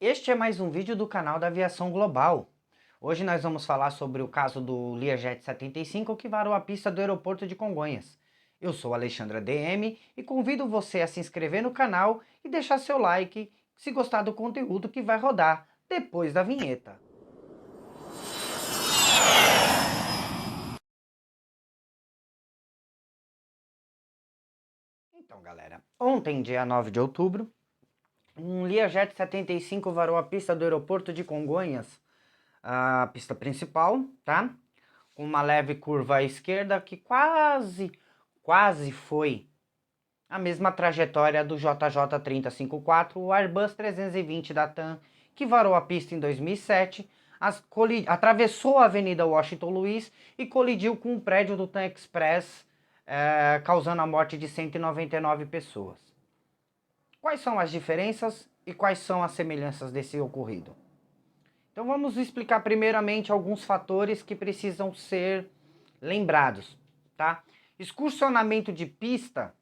Este é mais um vídeo do canal da Aviação Global. Hoje nós vamos falar sobre o caso do Learjet 75 que varou a pista do aeroporto de Congonhas. Eu sou Alexandra DM e convido você a se inscrever no canal e deixar seu like se gostar do conteúdo que vai rodar depois da vinheta. Então galera, ontem dia 9 de outubro, um Learjet 75 varou a pista do aeroporto de Congonhas, a pista principal, tá? Com uma leve curva à esquerda que quase foi a mesma trajetória do JJ3054, o Airbus 320 da TAM, que varou a pista em 2007, atravessou a Avenida Washington Luiz e colidiu com o prédio do TAM Express, causando a morte de 199 pessoas. Quais são as diferenças e quais são as semelhanças desse ocorrido? Então vamos explicar primeiramente alguns fatores que precisam ser lembrados, tá? Excursionamento de pista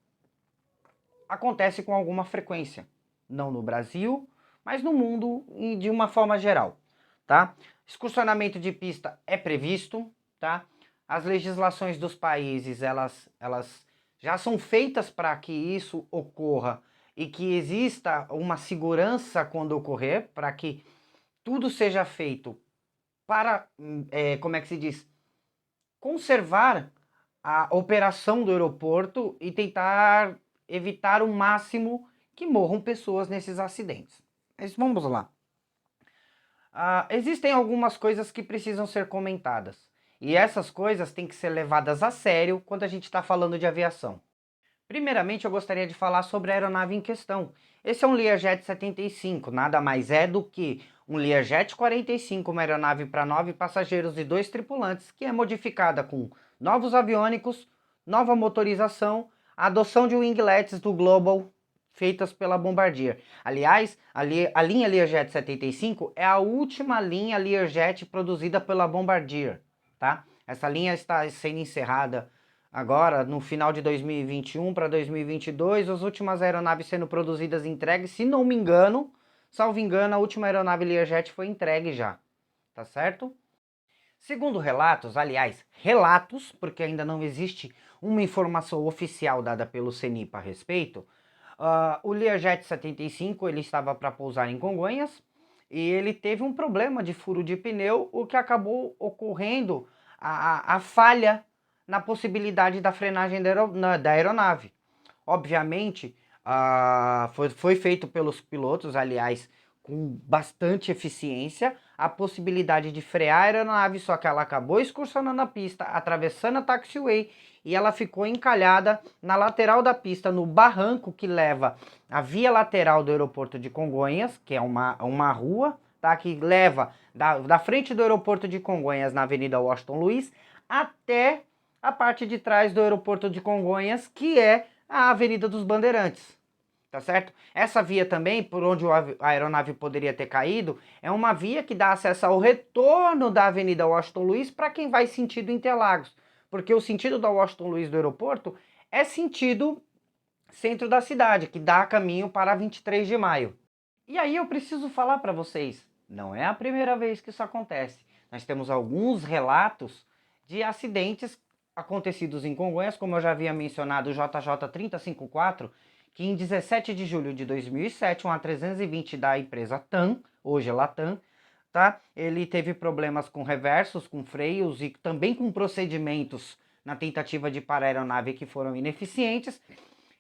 acontece com alguma frequência, não no Brasil, mas no mundo e de uma forma geral, tá? Excursionamento de pista é previsto, tá? As legislações dos países, elas já são feitas para que isso ocorra e que exista uma segurança quando ocorrer, para que tudo seja feito para, como é que se diz, conservar a operação do aeroporto e tentar evitar o máximo que morram pessoas nesses acidentes. Mas vamos lá. Existem algumas coisas que precisam ser comentadas. E essas coisas têm que ser levadas a sério quando a gente está falando de aviação. Primeiramente, eu gostaria de falar sobre a aeronave em questão. Esse é um Learjet 75, nada mais é do que um Learjet 45, uma aeronave para 9 passageiros e 2 tripulantes, que é modificada com novos aviônicos, nova motorização, a adoção de winglets do Global, feitas pela Bombardier. Aliás, a linha Learjet 75 é a última linha Learjet produzida pela Bombardier, tá? Essa linha está sendo encerrada agora, no final de 2021 para 2022, as últimas aeronaves sendo produzidas e entregues, se não me engano, salvo engano, a última aeronave Learjet foi entregue já, tá certo? Segundo relatos, aliás, relatos, porque ainda não existe uma informação oficial dada pelo CENIPA a respeito, o Learjet 75 ele estava para pousar em Congonhas e ele teve um problema de furo de pneu, o que acabou ocorrendo a falha na possibilidade da frenagem da aeronave. Obviamente, foi feito pelos pilotos, aliás, com bastante eficiência, a possibilidade de frear a aeronave, só que ela acabou excursionando a pista, atravessando a taxiway, e ela ficou encalhada na lateral da pista, no barranco que leva a via lateral do aeroporto de Congonhas, que é uma rua, tá, que leva da frente do aeroporto de Congonhas, na Avenida Washington Luiz, até a parte de trás do aeroporto de Congonhas, que é a Avenida dos Bandeirantes, tá certo? Essa via também, por onde a aeronave poderia ter caído, é uma via que dá acesso ao retorno da Avenida Washington Luiz para quem vai sentido Interlagos, porque o sentido da Washington Luiz do aeroporto é sentido centro da cidade, que dá caminho para 23 de maio. E aí eu preciso falar para vocês, não é a primeira vez que isso acontece. Nós temos alguns relatos de acidentes acontecidos em Congonhas, como eu já havia mencionado, o JJ3054, que em 17 de julho de 2007, um A320 da empresa TAM, hoje é Latam, tá? Ele teve problemas com reversos, com freios e também com procedimentos na tentativa de parar a aeronave que foram ineficientes.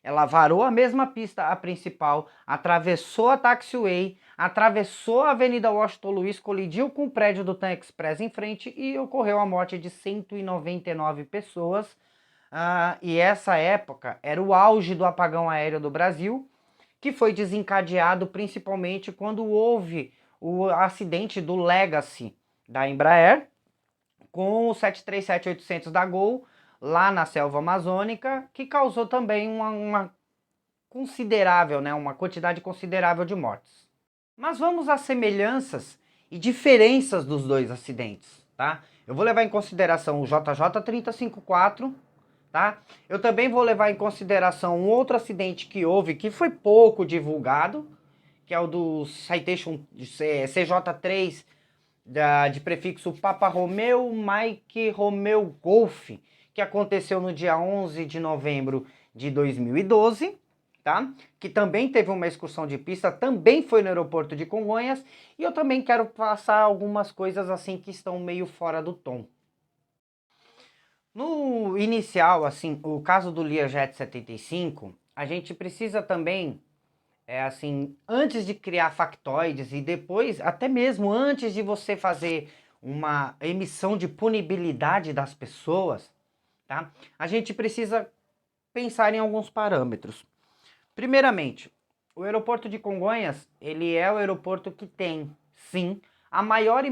Ela varou a mesma pista, a principal, atravessou a taxiway, atravessou a Avenida Washington Luiz, colidiu com o prédio do TAM Express em frente e ocorreu a morte de 199 pessoas. E essa época era o auge do apagão aéreo do Brasil, que foi desencadeado principalmente quando houve o acidente do Legacy da Embraer com o 737-800 da Gol, lá na selva amazônica, que causou também uma considerável, né, uma quantidade considerável de mortes. Mas vamos às semelhanças e diferenças dos dois acidentes, tá? Eu vou levar em consideração o JJ3054, tá? Eu também vou levar em consideração um outro acidente que houve, que foi pouco divulgado, que é o do Citation CJ3, de prefixo Papa Romeo Mike Romeo Golf, que aconteceu no dia 11 de novembro de 2012, tá? Que também teve uma excursão de pista, também foi no aeroporto de Congonhas, e eu também quero passar algumas coisas assim que estão meio fora do tom. No inicial, assim, o caso do Learjet 75, a gente precisa também, assim, antes de criar factoides e depois, até mesmo antes de você fazer uma emissão de punibilidade das pessoas, tá? A gente precisa pensar em alguns parâmetros. Primeiramente, o aeroporto de Congonhas, ele é o aeroporto que tem, sim, a maior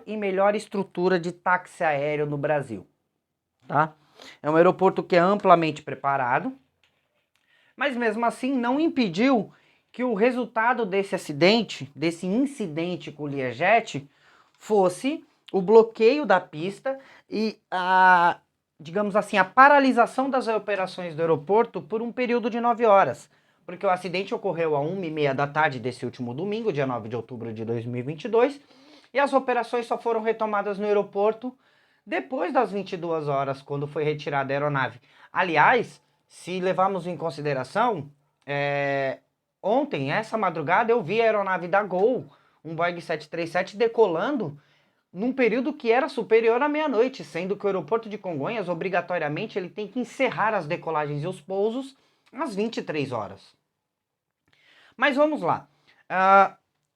e melhor estrutura de táxi aéreo no Brasil, tá? É um aeroporto que é amplamente preparado, mas mesmo assim não impediu que o resultado desse acidente, desse incidente com o Learjet, fosse o bloqueio da pista e a, digamos assim, a paralisação das operações do aeroporto por um período de 9 horas. Porque o acidente ocorreu às 1h30 da tarde desse último domingo, dia 9 de outubro de 2022, e as operações só foram retomadas no aeroporto depois das 22 horas, quando foi retirada a aeronave. Aliás, se levarmos em consideração, ontem, essa madrugada, eu vi a aeronave da Gol, um Boeing 737, decolando num período que era superior à meia-noite, sendo que o aeroporto de Congonhas, obrigatoriamente, ele tem que encerrar as decolagens e os pousos às 23 horas. Mas vamos lá.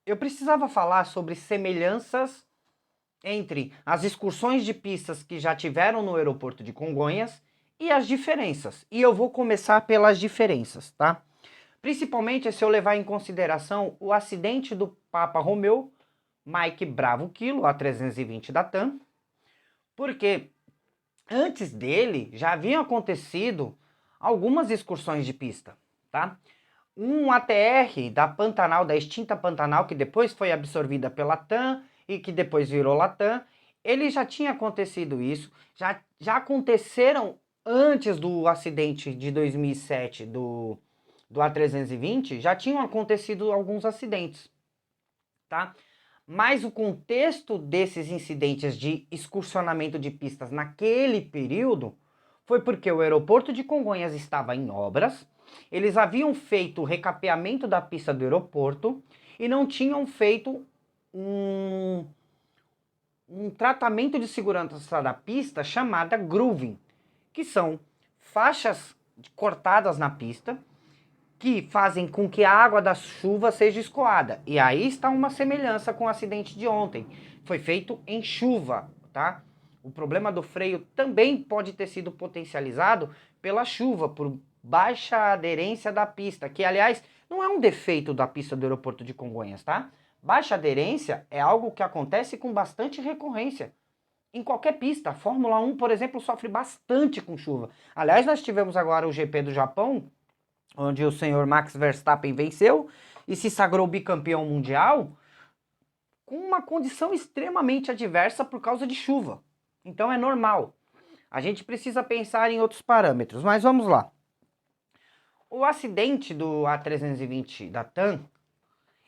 Eu precisava falar sobre semelhanças entre as excursões de pistas que já tiveram no aeroporto de Congonhas e as diferenças. E eu vou começar pelas diferenças, tá? Principalmente se eu levar em consideração o acidente do Papa Romeo Mike Bravo Kilo, A320 da TAM, porque antes dele já haviam acontecido algumas excursões de pista, tá? Um ATR da Pantanal, da extinta Pantanal, que depois foi absorvida pela TAM e que depois virou Latam, ele já tinha acontecido isso, já aconteceram antes do acidente de 2007 do A320, já tinham acontecido alguns acidentes, tá? Mas o contexto desses incidentes de excursionamento de pistas naquele período foi porque o aeroporto de Congonhas estava em obras, eles haviam feito o recapeamento da pista do aeroporto e não tinham feito um tratamento de segurança da pista chamada grooving, que são faixas cortadas na pista que fazem com que a água da chuva seja escoada. E aí está uma semelhança com o acidente de ontem. Foi feito em chuva, tá? O problema do freio também pode ter sido potencializado pela chuva, por baixa aderência da pista, que aliás não é um defeito da pista do aeroporto de Congonhas, tá? Baixa aderência é algo que acontece com bastante recorrência. Em qualquer pista, a Fórmula 1, por exemplo, sofre bastante com chuva. Aliás, nós tivemos agora o GP do Japão, onde o senhor Max Verstappen venceu e se sagrou bicampeão mundial, com uma condição extremamente adversa por causa de chuva. Então é normal. A gente precisa pensar em outros parâmetros, mas vamos lá. O acidente do A320 da TAM,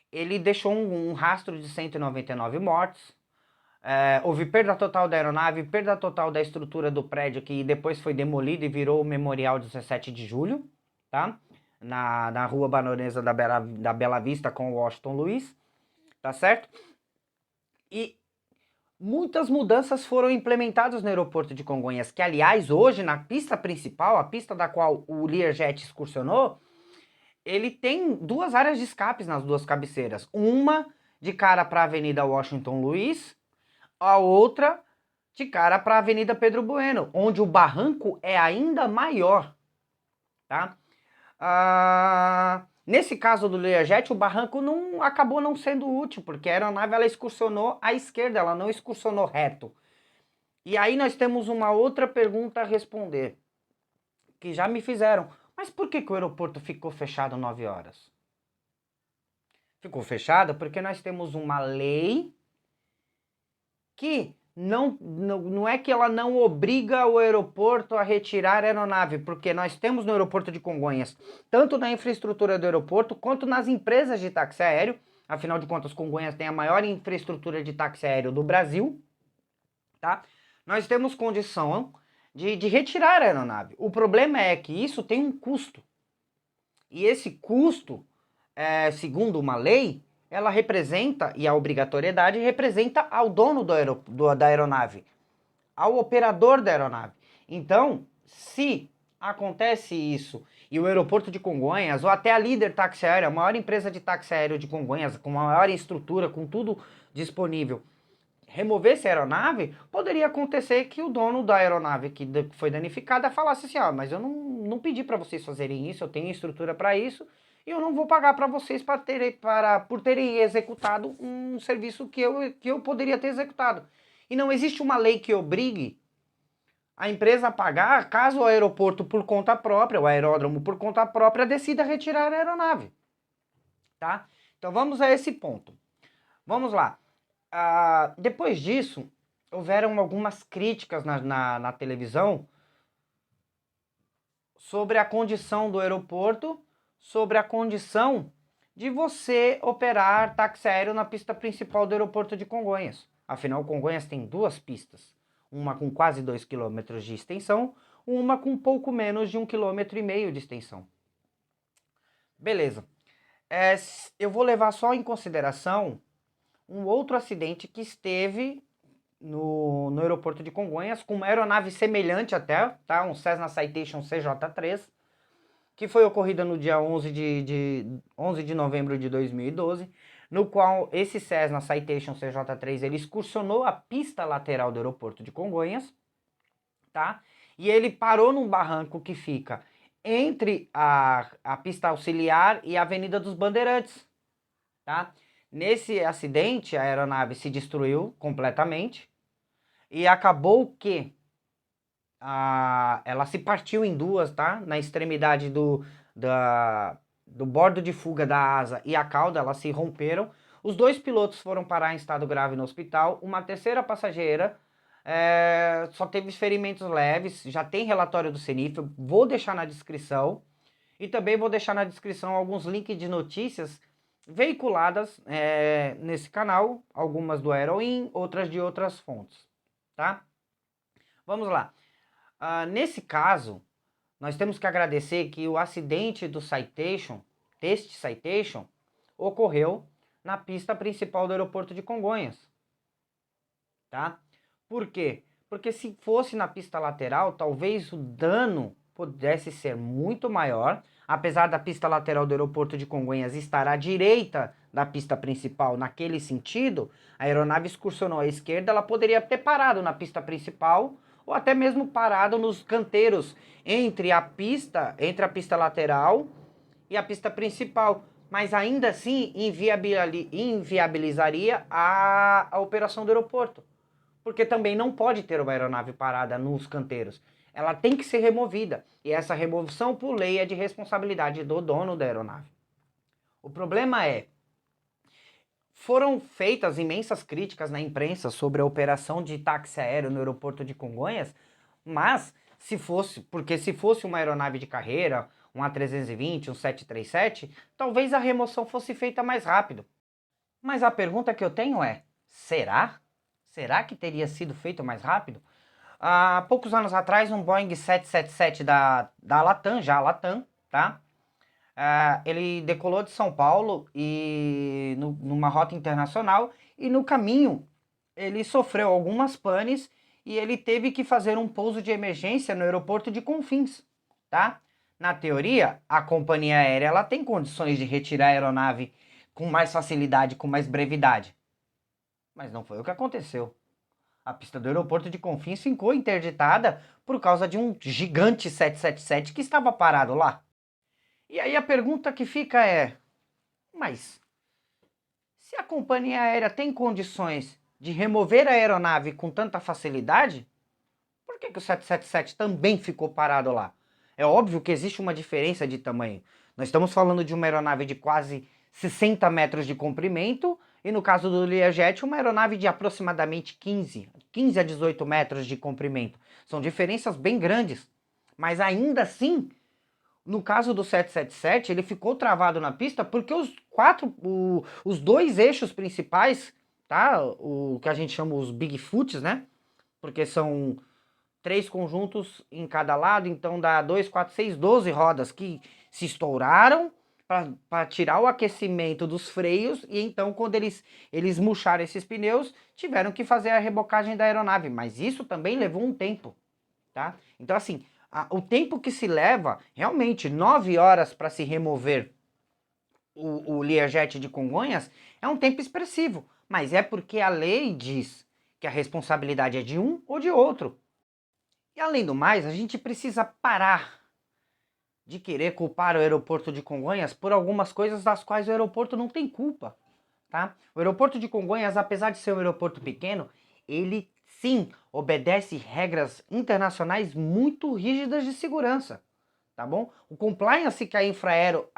ele deixou um rastro de 199 mortes, houve perda total da aeronave, perda total da estrutura do prédio, que depois foi demolido e virou o Memorial 17 de Julho, tá? Na rua Baronesa da Bela Vista com o Washington Luiz, tá certo? E muitas mudanças foram implementadas no aeroporto de Congonhas, que aliás hoje na pista principal, a pista da qual o Learjet excursionou, ele tem duas áreas de escapes nas duas cabeceiras. Uma de cara para a Avenida Washington Luiz, a outra de cara para a Avenida Pedro Bueno, onde o barranco é ainda maior, tá? Nesse caso do Learjet, o barranco acabou não sendo útil, porque a aeronave ela excursionou à esquerda, ela não excursionou reto. E aí nós temos uma outra pergunta a responder, que já me fizeram. Mas por que o aeroporto ficou fechado 9 horas? Ficou fechado porque nós temos uma lei que não é que ela não obriga o aeroporto a retirar a aeronave, porque nós temos no aeroporto de Congonhas, tanto na infraestrutura do aeroporto, quanto nas empresas de táxi aéreo, afinal de contas Congonhas tem a maior infraestrutura de táxi aéreo do Brasil, tá? Nós temos condição de retirar a aeronave. O problema é que isso tem um custo, e esse custo, segundo uma lei, ela representa, e a obrigatoriedade representa ao dono da aeronave, ao operador da aeronave. Então, se acontece isso e o aeroporto de Congonhas, ou até a Líder Táxi Aéreo, a maior empresa de táxi aéreo de Congonhas, com a maior estrutura, com tudo disponível, removesse a aeronave, poderia acontecer que o dono da aeronave que foi danificada falasse assim, mas eu não pedi para vocês fazerem isso, eu tenho estrutura para isso, e eu não vou pagar para vocês por terem executado um serviço que eu poderia ter executado. E não existe uma lei que obrigue a empresa a pagar caso o aeroporto por conta própria, o aeródromo por conta própria, decida retirar a aeronave. Tá? Então vamos a esse ponto. Vamos lá. Depois disso, houveram algumas críticas na televisão sobre a condição do aeroporto, sobre a condição de você operar táxi aéreo na pista principal do aeroporto de Congonhas. Afinal, Congonhas tem duas pistas, uma com quase 2 km de extensão, uma com pouco menos de 1,5 km de extensão. Beleza. Eu vou levar só em consideração um outro acidente que esteve no aeroporto de Congonhas, com uma aeronave semelhante até, tá? Um Cessna Citation CJ3, que foi ocorrida no dia 11 de novembro de 2012, no qual esse Cessna Citation CJ3 ele excursionou a pista lateral do aeroporto de Congonhas, tá? E ele parou num barranco que fica entre a pista auxiliar e a Avenida dos Bandeirantes, tá? Nesse acidente, a aeronave se destruiu completamente e acabou que ela se partiu em duas, tá? Na extremidade do bordo de fuga da asa e a cauda, elas se romperam. Os dois pilotos foram parar em estado grave no hospital. Uma terceira passageira só teve ferimentos leves, já tem relatório do CENIF, eu vou deixar na descrição. E também vou deixar na descrição alguns links de notícias veiculadas nesse canal, algumas do Aeroin, outras de outras fontes, tá? Vamos lá. Nesse caso, nós temos que agradecer que o acidente deste Citation, ocorreu na pista principal do aeroporto de Congonhas, tá? Por quê? Porque se fosse na pista lateral, talvez o dano pudesse ser muito maior, apesar da pista lateral do aeroporto de Congonhas estar à direita da pista principal naquele sentido, a aeronave excursionou à esquerda, ela poderia ter parado na pista principal ou até mesmo parado nos canteiros entre a pista lateral e a pista principal, mas ainda assim inviabilizaria a operação do aeroporto, porque também não pode ter uma aeronave parada nos canteiros. Ela tem que ser removida, e essa remoção por lei é de responsabilidade do dono da aeronave. O problema foram feitas imensas críticas na imprensa sobre a operação de táxi aéreo no aeroporto de Congonhas, mas se fosse uma aeronave de carreira, um A320, um 737, talvez a remoção fosse feita mais rápido. Mas a pergunta que eu tenho é, será? Será que teria sido feito mais rápido? Há poucos anos atrás, um Boeing 777 da Latam, já a Latam, tá? Ele decolou de São Paulo e numa rota internacional, e no caminho ele sofreu algumas panes e ele teve que fazer um pouso de emergência no aeroporto de Confins, tá? Na teoria, a companhia aérea ela tem condições de retirar a aeronave com mais facilidade, com mais brevidade. Mas não foi o que aconteceu. A pista do aeroporto de Confins ficou interditada por causa de um gigante 777 que estava parado lá. E aí a pergunta que fica mas se a companhia aérea tem condições de remover a aeronave com tanta facilidade, por que o 777 também ficou parado lá? É óbvio que existe uma diferença de tamanho. Nós estamos falando de uma aeronave de quase 60 metros de comprimento e no caso do Learjet uma aeronave de aproximadamente 15, 15 a 18 metros de comprimento. São diferenças bem grandes. Mas ainda assim, no caso do 777, ele ficou travado na pista porque os dois eixos principais, tá? O que a gente chama os Bigfoots, né? Porque são 3 conjuntos em cada lado, então dá 2, 4, 6, 12 rodas que se estouraram para tirar o aquecimento dos freios, e então quando eles murcharam esses pneus, tiveram que fazer a rebocagem da aeronave, mas isso também levou um tempo, tá? Então assim, o tempo que se leva, realmente, 9 horas para se remover o Learjet de Congonhas, é um tempo expressivo, mas é porque a lei diz que a responsabilidade é de um ou de outro. E além do mais, a gente precisa parar de querer culpar o aeroporto de Congonhas por algumas coisas das quais o aeroporto não tem culpa, tá? O aeroporto de Congonhas, apesar de ser um aeroporto pequeno, ele sim obedece regras internacionais muito rígidas de segurança, tá bom? O compliance que a Infraero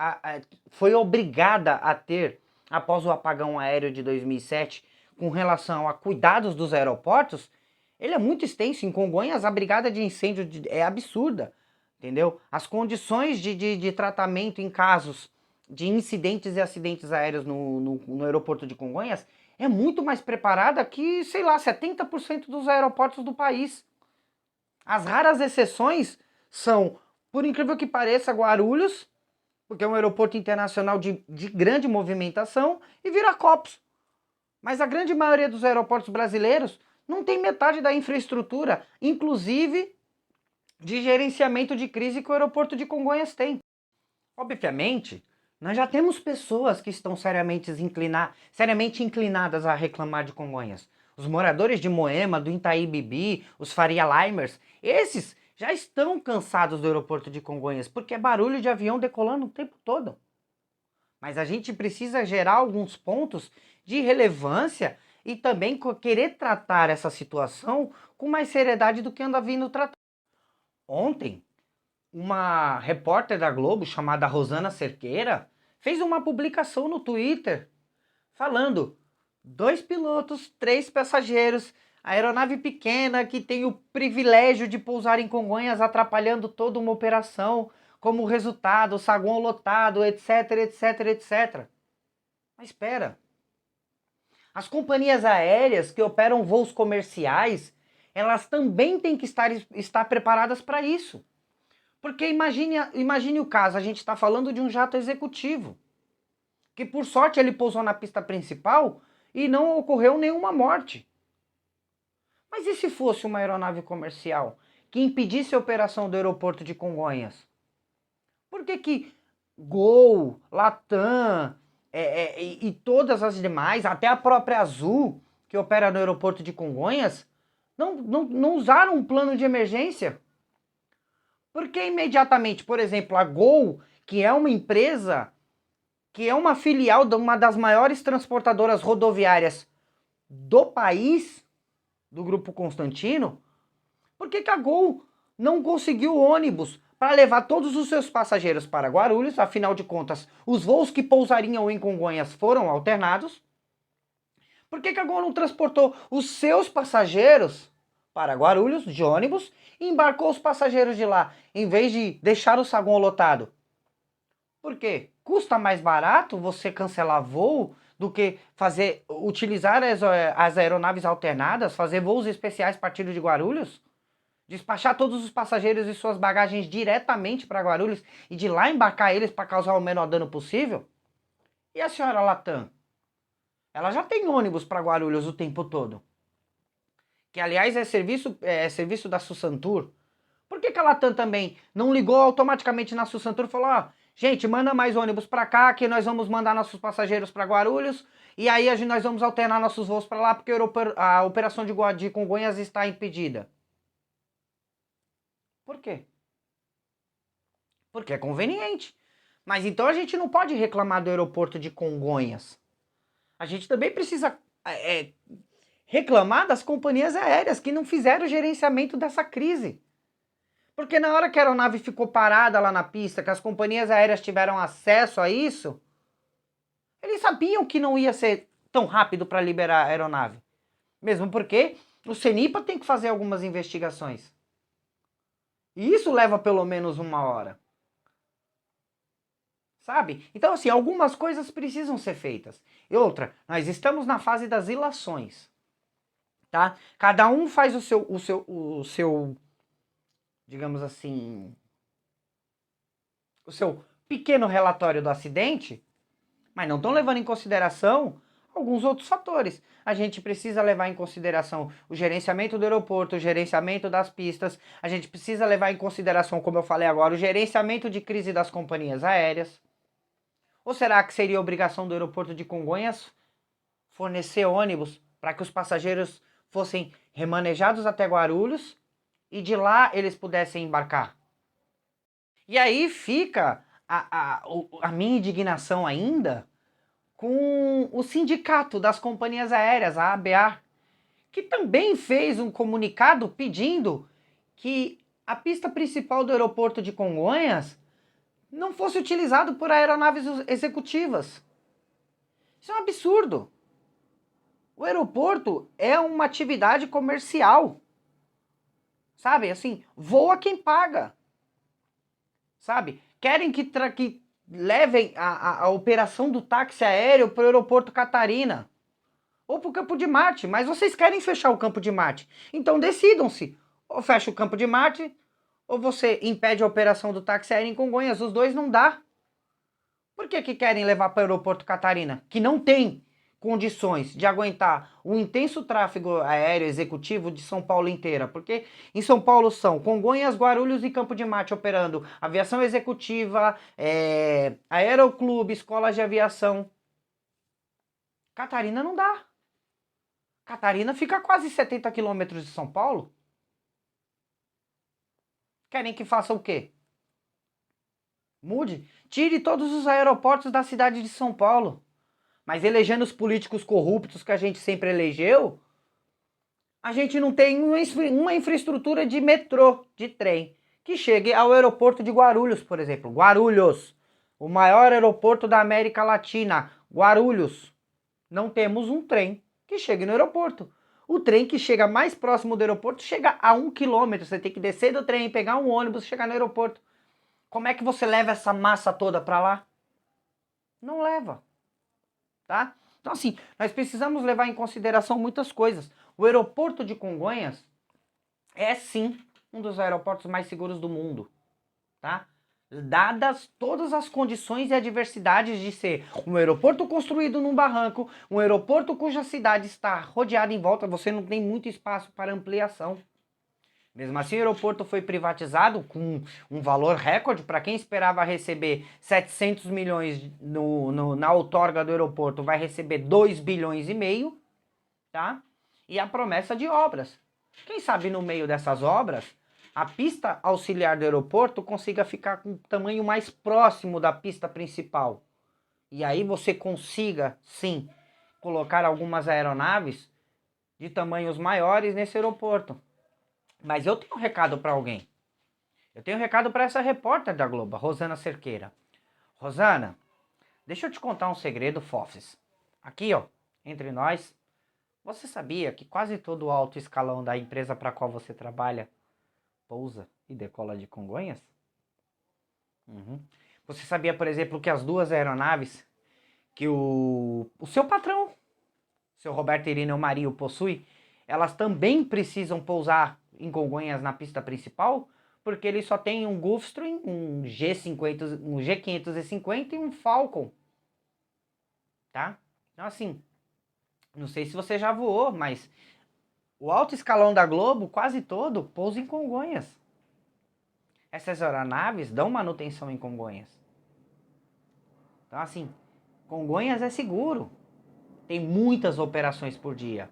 foi obrigada a ter após o apagão aéreo de 2007 com relação a cuidados dos aeroportos, ele é muito extenso. Em Congonhas, a brigada de incêndio é absurda, entendeu? As condições de tratamento em casos de incidentes e acidentes aéreos no aeroporto de Congonhas é muito mais preparada que, sei lá, 70% dos aeroportos do país. As raras exceções são, por incrível que pareça, Guarulhos, porque é um aeroporto internacional de grande movimentação, e Viracopos. Mas a grande maioria dos aeroportos brasileiros não tem metade da infraestrutura, inclusive de gerenciamento de crise, que o aeroporto de Congonhas tem. Obviamente, nós já temos pessoas que estão seriamente inclinadas a reclamar de Congonhas. Os moradores de Moema, do Itaí Bibi, os Faria Limers, esses já estão cansados do aeroporto de Congonhas, porque é barulho de avião decolando o tempo todo. Mas a gente precisa gerar alguns pontos de relevância e também querer tratar essa situação com mais seriedade do que anda vindo tratando. Ontem, uma repórter da Globo chamada Rosana Cerqueira fez uma publicação no Twitter falando: 2 pilotos, 3 passageiros, aeronave pequena que tem o privilégio de pousar em Congonhas atrapalhando toda uma operação, como resultado, saguão lotado, etc, etc, etc. Mas espera, as companhias aéreas que operam voos comerciais, elas também têm que estar preparadas para isso. Porque imagine o caso, a gente está falando de um jato executivo, que por sorte ele pousou na pista principal e não ocorreu nenhuma morte. Mas e se fosse uma aeronave comercial que impedisse a operação do aeroporto de Congonhas? Por que Gol, Latam e todas as demais, até a própria Azul, que opera no aeroporto de Congonhas, não usaram um plano de emergência? Porque imediatamente, por exemplo, a Gol, que é uma empresa, que é uma filial de uma das maiores transportadoras rodoviárias do país, do Grupo Constantino, por que a Gol não conseguiu ônibus para levar todos os seus passageiros para Guarulhos? Afinal de contas, os voos que pousariam em Congonhas foram alternados. Por que a Gol não transportou os seus passageiros para Guarulhos de ônibus e embarcou os passageiros de lá, em vez de deixar o saguão lotado? Por quê? Custa mais barato você cancelar voo do que utilizar as aeronaves alternadas, fazer voos especiais partindo de Guarulhos? Despachar todos os passageiros e suas bagagens diretamente para Guarulhos e de lá embarcar eles para causar o menor dano possível? E a senhora Latam? Ela já tem ônibus para Guarulhos o tempo todo. Que aliás é serviço da Susantur. Por que a Latam também não ligou automaticamente na Susantur e falou: ó, gente, manda mais ônibus para cá que nós vamos mandar nossos passageiros para Guarulhos e aí nós vamos alternar nossos voos para lá porque a operação de Congonhas está impedida? Por quê? Porque é conveniente. Mas então a gente não pode reclamar do aeroporto de Congonhas. A gente também precisa reclamar das companhias aéreas que não fizeram o gerenciamento dessa crise. Porque na hora que a aeronave ficou parada lá na pista, que as companhias aéreas tiveram acesso a isso, eles sabiam que não ia ser tão rápido para liberar a aeronave. Mesmo porque O CENIPA tem que fazer algumas investigações. E isso leva pelo menos 1 hora. Sabe? Então, assim, algumas coisas precisam ser feitas. E outra, nós estamos na fase das ilações. Tá? Cada um faz o seu, digamos assim, o seu pequeno relatório do acidente, mas não estão levando em consideração alguns outros fatores. A gente precisa levar em consideração o gerenciamento do aeroporto, o gerenciamento das pistas, a gente precisa levar em consideração, como eu falei agora, o gerenciamento de crise das companhias aéreas. Ou será que seria obrigação do aeroporto de Congonhas fornecer ônibus para que os passageiros fossem remanejados até Guarulhos e de lá eles pudessem embarcar? E aí fica a minha indignação ainda com o sindicato das companhias aéreas, a ABA, que também fez um comunicado pedindo que a pista principal do aeroporto de Congonhas não fosse utilizado por aeronaves executivas. Isso é um absurdo. O aeroporto é uma atividade comercial. Sabe, assim, voa quem paga. Sabe? Querem que levem a operação do táxi aéreo para o aeroporto Catarina ou para o Campo de Marte, mas vocês querem fechar o Campo de Marte. Então decidam-se, ou fecha o Campo de Marte, ou você impede a operação do táxi aéreo em Congonhas. Os dois não dá. Por que querem levar para o aeroporto Catarina, que não tem condições de aguentar o intenso tráfego aéreo executivo de São Paulo inteira? Porque em São Paulo são Congonhas, Guarulhos e Campo de Marte operando aviação executiva, aeroclube, escolas de aviação. Catarina não dá. Catarina fica a quase 70 quilômetros de São Paulo. Querem que faça o quê? Mude. Tire todos os aeroportos da cidade de São Paulo. Mas elegendo os políticos corruptos que a gente sempre elegeu, a gente não tem uma infraestrutura de metrô, de trem, que chegue ao aeroporto de Guarulhos, por exemplo. Guarulhos, o maior aeroporto da América Latina. Guarulhos. Não temos um trem que chegue no aeroporto. O trem que chega mais próximo do aeroporto chega a 1 quilômetro. Você tem que descer do trem, pegar um ônibus e chegar no aeroporto. Como é que você leva essa massa toda para lá? Não leva. Tá? Então, assim, nós precisamos levar em consideração muitas coisas. O aeroporto de Congonhas é, sim, um dos aeroportos mais seguros do mundo, tá? Dadas todas as condições e adversidades de ser um aeroporto construído num barranco, um aeroporto cuja cidade está rodeada em volta, você não tem muito espaço para ampliação. Mesmo assim, o aeroporto foi privatizado com um valor recorde. Para quem esperava receber 700 milhões na outorga do aeroporto, vai receber 2,5 bilhões, tá? E a promessa de obras. Quem sabe no meio dessas obras, a pista auxiliar do aeroporto consiga ficar com o tamanho mais próximo da pista principal. E aí você consiga, sim, colocar algumas aeronaves de tamanhos maiores nesse aeroporto. Mas eu tenho um recado para alguém. Eu tenho um recado para essa repórter da Globo, a Rosana Cerqueira. Rosana, deixa eu te contar um segredo, Fofes. Aqui, ó, entre nós, você sabia que quase todo o alto escalão da empresa para a qual você trabalha pousa e decola de Congonhas? Uhum. Você sabia, por exemplo, que as duas aeronaves que o seu patrão, seu Roberto Irineu Marinho, possui, elas também precisam pousar em Congonhas na pista principal, porque ele só tem um Gulfstream, um G50, um G550 e um Falcon, tá? Então assim, não sei se você já voou, mas o alto escalão da Globo, quase todo, pousa em Congonhas. Essas aeronaves dão manutenção em Congonhas. Então assim, Congonhas é seguro. Tem muitas operações por dia.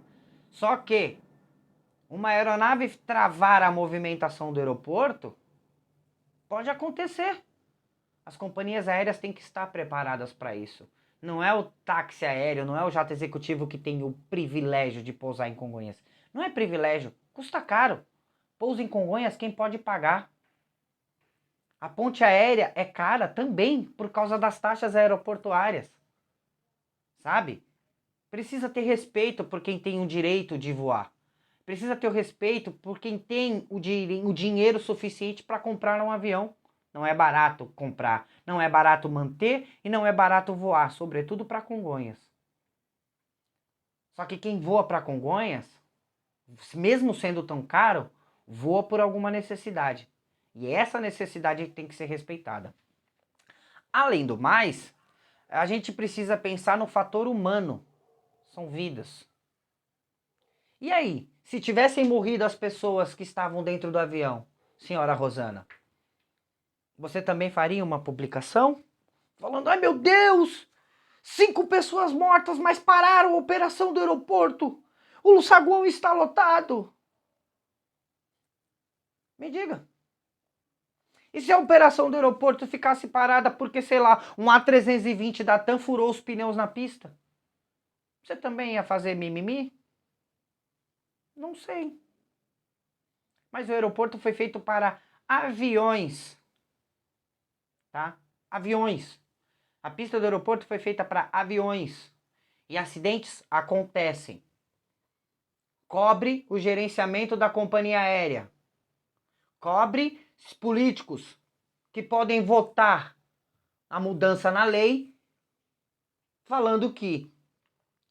Só que uma aeronave travar a movimentação do aeroporto pode acontecer. As companhias aéreas têm que estar preparadas para isso. Não é o táxi aéreo, não é o jato executivo que tem o privilégio de pousar em Congonhas. Não é privilégio, custa caro. Pouso em Congonhas, quem pode pagar? A ponte aérea é cara também por causa das taxas aeroportuárias. Sabe? Precisa ter respeito por quem tem o direito de voar. Precisa ter o respeito por quem tem o dinheiro suficiente para comprar um avião. Não é barato comprar, não é barato manter e não é barato voar, sobretudo para Congonhas. Só que quem voa para Congonhas, mesmo sendo tão caro, voa por alguma necessidade. E essa necessidade tem que ser respeitada. Além do mais, a gente precisa pensar no fator humano. São vidas. E aí, se tivessem morrido as pessoas que estavam dentro do avião, senhora Rosana, você também faria uma publicação? Falando, ai meu Deus, 5 pessoas mortas, mas pararam a operação do aeroporto. O saguão está lotado. Me diga. E se a operação do aeroporto ficasse parada porque, sei lá, um A320 da TAM furou os pneus na pista? Você também ia fazer mimimi? Não sei. Mas o aeroporto foi feito para aviões. Tá? Aviões. A pista do aeroporto foi feita para aviões. E acidentes acontecem. Cobre o gerenciamento da companhia aérea. Cobre os políticos que podem votar a mudança na lei, falando que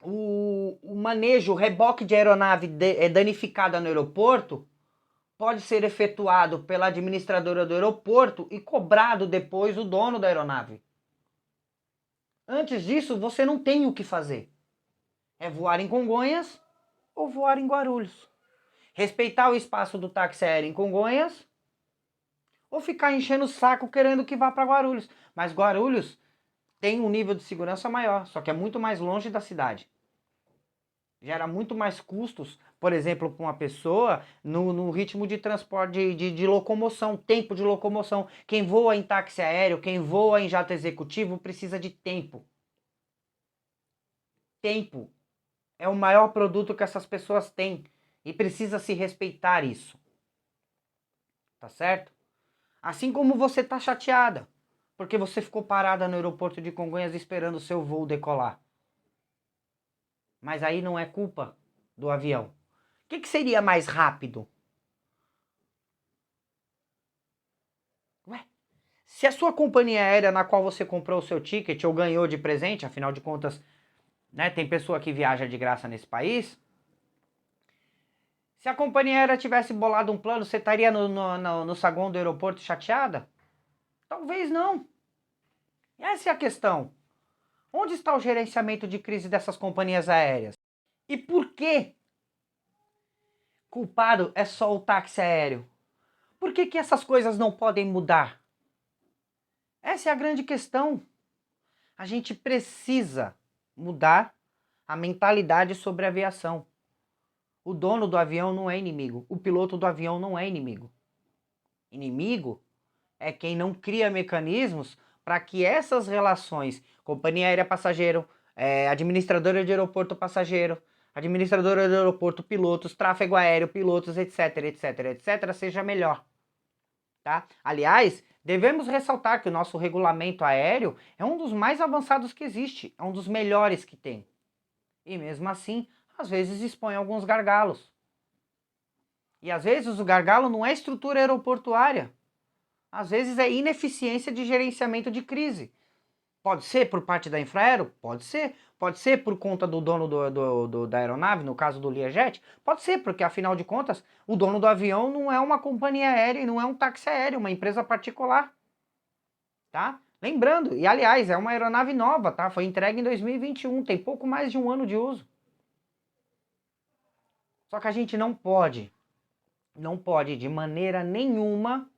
o manejo, o reboque de aeronave danificada no aeroporto pode ser efetuado pela administradora do aeroporto e cobrado depois o dono da aeronave. Antes disso, você não tem o que fazer. É voar em Congonhas ou voar em Guarulhos. Respeitar o espaço do táxi aéreo em Congonhas ou ficar enchendo o saco querendo que vá para Guarulhos. Mas Guarulhos tem um nível de segurança maior, só que é muito mais longe da cidade. Gera muito mais custos, por exemplo, para uma pessoa no ritmo de transporte, de locomoção, tempo de locomoção. Quem voa em táxi aéreo, quem voa em jato executivo precisa de tempo. Tempo é o maior produto que essas pessoas têm e precisa se respeitar isso. Tá certo? Assim como você tá chateada, porque você ficou parada no aeroporto de Congonhas esperando o seu voo decolar. Mas aí não é culpa do avião. O que seria mais rápido? Ué, se a sua companhia aérea na qual você comprou o seu ticket ou ganhou de presente, afinal de contas, né, tem pessoa que viaja de graça nesse país. Se a companhia aérea tivesse bolado um plano, você estaria no saguão do aeroporto chateada? Talvez não. Essa é a questão. Onde está o gerenciamento de crise dessas companhias aéreas? E por que culpado é só o táxi aéreo? Por que essas coisas não podem mudar? Essa é a grande questão. A gente precisa mudar a mentalidade sobre a aviação. O dono do avião não é inimigo. O piloto do avião não é inimigo. Inimigo é quem não cria mecanismos para que essas relações, companhia aérea passageiro, administradora de aeroporto passageiro, administradora de aeroporto pilotos, tráfego aéreo, pilotos, etc, etc, etc, seja melhor. Tá? Aliás, devemos ressaltar que o nosso regulamento aéreo é um dos mais avançados que existe, é um dos melhores que tem. E mesmo assim, às vezes expõe alguns gargalos. E às vezes o gargalo não é estrutura aeroportuária. Às vezes é ineficiência de gerenciamento de crise. Pode ser por parte da Infraero? Pode ser. Pode ser por conta do dono da aeronave, no caso do Learjet? Pode ser, porque afinal de contas, o dono do avião não é uma companhia aérea e não é um táxi aéreo, uma empresa particular. Tá? Lembrando, e aliás, é uma aeronave nova, tá? Foi entregue em 2021, tem pouco mais de um ano de uso. Só que a gente não pode de maneira nenhuma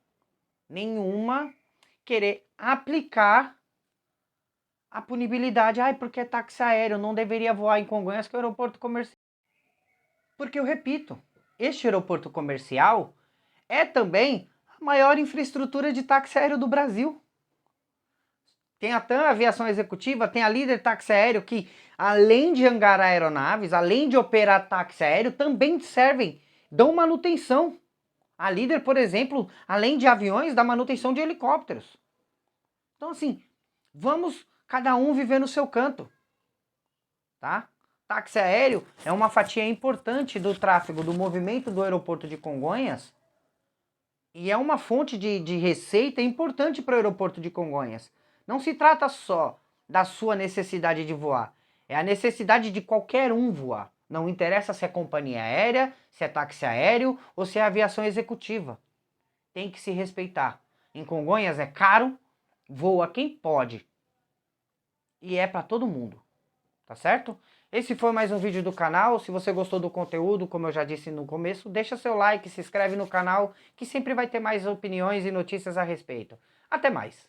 querer aplicar a punibilidade. Ai, porque é táxi aéreo, não deveria voar em Congonhas, que é o aeroporto comercial. Porque eu repito, este aeroporto comercial é também a maior infraestrutura de táxi aéreo do Brasil. Tem a TAM Aviação Executiva, tem a Líder Táxi Aéreo, que além de hangar aeronaves, além de operar táxi aéreo, também servem, dão manutenção. A Líder, por exemplo, além de aviões, dá manutenção de helicópteros. Então assim, vamos cada um viver no seu canto, tá? Táxi aéreo é uma fatia importante do tráfego, do movimento do aeroporto de Congonhas e é uma fonte de receita importante para o aeroporto de Congonhas. Não se trata só da sua necessidade de voar, é a necessidade de qualquer um voar. Não interessa se é companhia aérea, se é táxi aéreo ou se é aviação executiva. Tem que se respeitar. Em Congonhas é caro, voa quem pode e é para todo mundo. Tá certo? Esse foi mais um vídeo do canal. Se você gostou do conteúdo, como eu já disse no começo, deixa seu like, se inscreve no canal, que sempre vai ter mais opiniões e notícias a respeito. Até mais!